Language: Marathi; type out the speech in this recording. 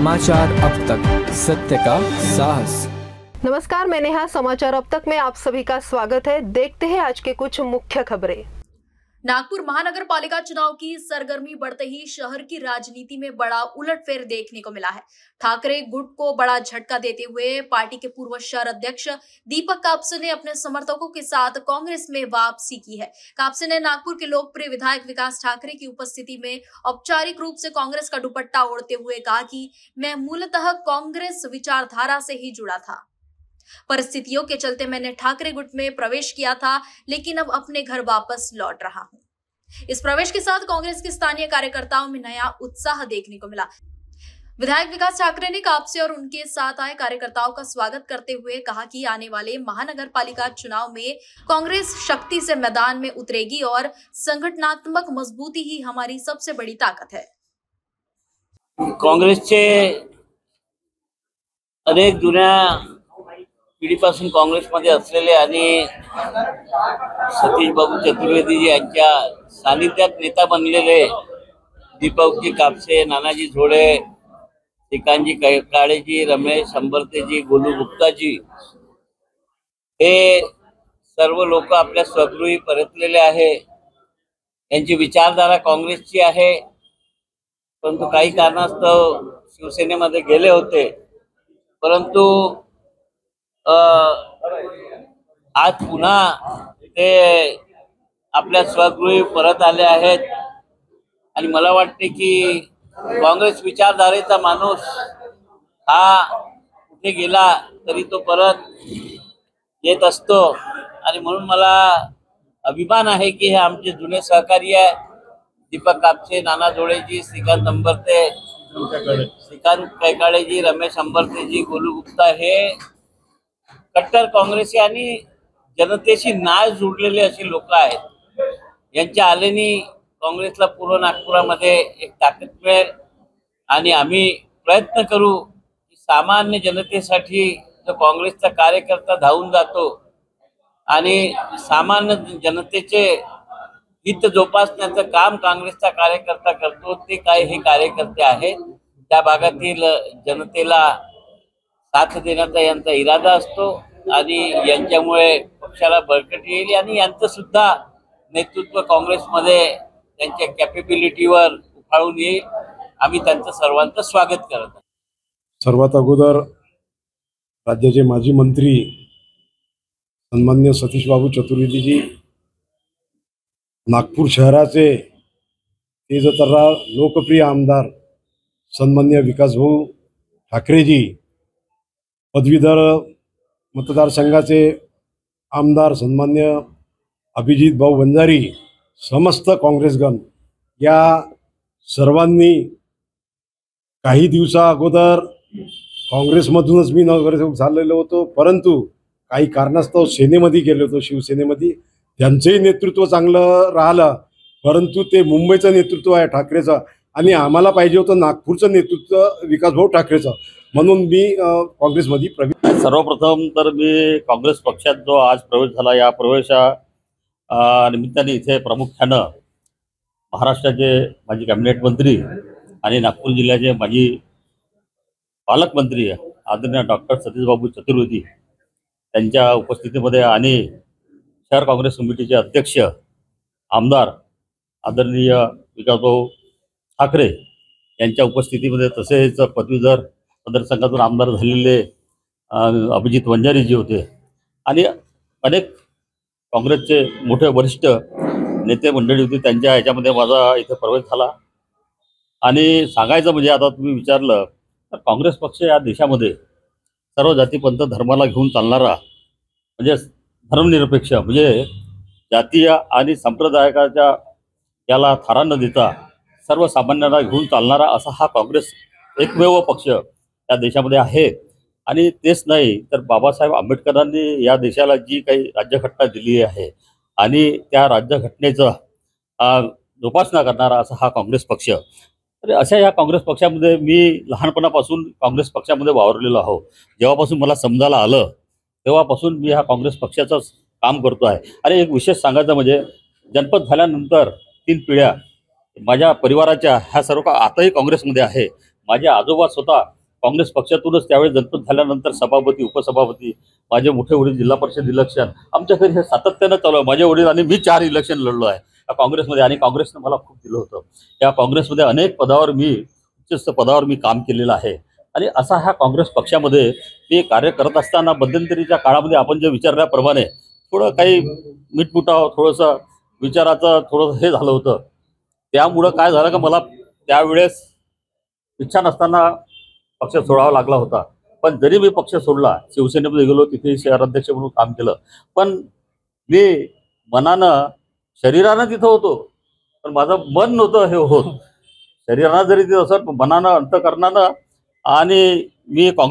समाचार अब तक, सत्य का साहस। नमस्कार, मैं नेहा। समाचार अब तक में आप सभी का स्वागत है। देखते हैं आज के कुछ मुख्य खबरें। नागपुर महानगर पालिका चुनाव की सरगर्मी बढ़ते ही शहर की राजनीति में बड़ा उलटफेर देखने को मिला है। ठाकरे गुट को बड़ा झटका देते हुए पार्टी के पूर्व शहर अध्यक्ष दीपक कापसे ने अपने समर्थकों के साथ कांग्रेस में वापसी की है। कापसे ने नागपुर के लोकप्रिय विधायक विकास ठाकरे की उपस्थिति में औपचारिक रूप से कांग्रेस का दुपट्टा ओढ़ते हुए कहा कि मैं मूलतः कांग्रेस विचारधारा से ही जुड़ा था। परिस्थितियों के चलते मैंने ठाकरे गुट में प्रवेश किया था, लेकिन अब अपने घर वापस लौट रहा हूं। इस प्रवेश के साथ कांग्रेस के स्थानीय कार्यकर्ताओं में नया उत्साह देखने को मिला। विधायक विकास ठाकरे ने कापसे और उनके साथ आए कार्यकर्ताओं का स्वागत करते हुए कहा कि आने वाले महानगर पालिका चुनाव में कांग्रेस शक्ति से मैदान में उतरेगी और संगठनात्मक मजबूती ही हमारी सबसे बड़ी ताकत है। काँग्रेसचे अनेक जुन्या पिढीपासून काँग्रेसमध्ये असलेले आणि सतीश बाबू चतुर्वेदी यांच्या सानिध्यात नेता बनलेले दीपकजी कापसे, नानाजी झोडे, श्रीकांतजी काळेजी, रमेश अंबर्तेजी, गोलू गुप्ताजी हे सर्व लोक आपल्या स्वगृही परतलेले आहे। यांची विचारधारा काँग्रेसची आहे, परंतु काही कारणास्तव शिवसेनेमध्ये गेले होते। परंतु आज पुन्हा ते आपल्या स्वगृही परत आले आहेत आणि मला वाटते की काँग्रेस विचारधारेचा माणूस हा कुठे गेला तरी तो परत येत असतो आणि म्हणून मला अभिमान आहे की हे आमचे जुने सहकारी आहे दीपक कापसे, नाना जोडेजी, श्रीकांत अंबर्ते, श्रीकांत कैकाळेजी, रमेश अंबर्तेजी, गोलू गुप्ता हे कट्टर काँग्रेसी आणि जनतेशी नाळ जुडलेले असे लोक आहेत। यांच्या आलेनी काँग्रेसला पूर्व नागपुरामध्ये एक ताकद मिळेल आणि आम्ही प्रयत्न करू की सामान्य जनतेसाठी जो काँग्रेसचा कार्यकर्ता धावून जातो आणि सामान्य जनतेचे हित जोपासण्याचं काम काँग्रेसचा कार्यकर्ता करतो, ते काय हे कार्यकर्ते आहेत। त्या भागातील जनतेला साथ देण्याचा यांचा इरादा असतो आणि यांच्यामुळे पक्षाला बळकटी येईल आणि यांचं सुद्धा नेतृत्व काँग्रेसमध्ये त्यांच्या कॅपेबिलिटीवर उफाळून येईल। आम्ही त्यांचं सर्वांचं स्वागत करत आहोत। सर्वात अगोदर राज्याचे माजी मंत्री सन्माननीय सतीश बाबू चतुर्वेदीजी, नागपूर शहराचे तेजतर्रा लोकप्रिय आमदार सन्माननीय विकासभाऊ ठाकरेजी, पदवीधर मतदारसंघाचे आमदार सन्मान्य अभिजित भाऊ वंजारी, समस्त काँग्रेसगण या सर्वांनी काही दिवसा अगोदर काँग्रेसमधूनच मी नगरसेवक झालेलो होतो, परंतु काही कारणास्तव सेनेमध्ये गेलो होतो, शिवसेनेमध्ये। त्यांचंही नेतृत्व चांगलं राहिलं, परंतु ते मुंबईचं नेतृत्व आहे ठाकरेचं आणि आम्हाला पाहिजे होतं नागपूरचं नेतृत्व विकासभाऊ ठाकरेचं, म्हणून मी काँग्रेसमध्ये प्रवेश। सर्वप्रथम तर मी काँग्रेस पक्षात जो आज प्रवेश झाला, या प्रवेशा निमित्ताने इथे प्रामुख्यानं महाराष्ट्राचे माजी कॅबिनेट मंत्री आणि नागपूर जिल्ह्याचे माजी पालकमंत्री आदरणीय डॉक्टर सतीश बाबू चतुर्वेदी त्यांच्या उपस्थितीमध्ये आणि शहर काँग्रेस कमिटीचे अध्यक्ष आमदार आदरणीय विकासभाऊ ठाकरे यांच्या उपस्थितीमध्ये, तसेच पदवीधर मतदारसंघातून आमदार झालेले अभिजित वंजारीजी होते आणि अनेक काँग्रेसचे मोठे वरिष्ठ नेते मंडळी होती। त्यांच्या ह्याच्यामध्ये माझा इथे प्रवेश झाला आणि सांगायचं म्हणजे आता तुम्ही विचारलं तर काँग्रेस पक्ष या देशामध्ये सर्व जातीपंथ धर्माला घेऊन चालणारा, म्हणजे धर्मनिरपेक्ष, म्हणजे जातीय आणि संप्रदायाच्या याला थारा न देता सर्वसामान्यांना घेऊन चालणारा असा हा काँग्रेस एकमेव पक्ष या देशामध्ये आहे। आणि तेच नाही तर बाबासाहेब आंबेडकरांनी या देशाला जी काही राज्यघटना दिली आहे आणि त्या राज्यघटनेचा जोपासना करणारा असा हा काँग्रेस पक्ष। तर अशा या काँग्रेस पक्षामध्ये मी लहानपणापासून काँग्रेस पक्षामध्ये वावरलेलो आहो। जेव्हापासून मला समजायला आलं तेव्हापासून मी हा काँग्रेस पक्षाचंच काम करतो आहे। आणि एक विशेष सांगायचं म्हणजे जनपद झाल्यानंतर 3 पिढ्या माझ्या परिवाराच्या ह्या सर्व आताही काँग्रेसमध्ये आहे। माझे आजोबा स्वतः काँग्रेस पक्षातूनच त्यावेळी जनपद झाल्यानंतर सभापती उपसभापती, माझे मोठे वडील जिल्हा परिषद इलेक्शन, आमच्या घरी हे सातत्यानं चालू आहे. माझे वडील आणि मी 4 इलेक्शन लढलो आहे या काँग्रेसमध्ये, आणि काँग्रेसनं मला खूप दिलं होतं. या काँग्रेसमध्ये अनेक पदावर उच्चस्थ पदावर मी काम केलेलं आहे. आणि असा ह्या काँग्रेस पक्षामध्ये मी कार्य करत असताना मध्यंतरीच्या काळामध्ये आपण जे विचारल्याप्रमाणे थोडं काही मिटमुटाव, थोडंसं विचाराचं थोडंसं हे झालं होतं. त्यामुळं काय झालं का मला त्यावेळेस इच्छा नसताना पक्ष सोडावा लागला होता. पण जरी मी पक्ष सोडला, शिवसेनेमध्ये गेलो, तिथे शहराध्यक्ष म्हणून काम केलं, पण मी मनानं शरीरानं तिथं होतो, पण माझं मन नव्हतं हे होत. शरीरानं जरी तिथं असत, मनानं अंतःकरणानं, आणि मी काँग्रेस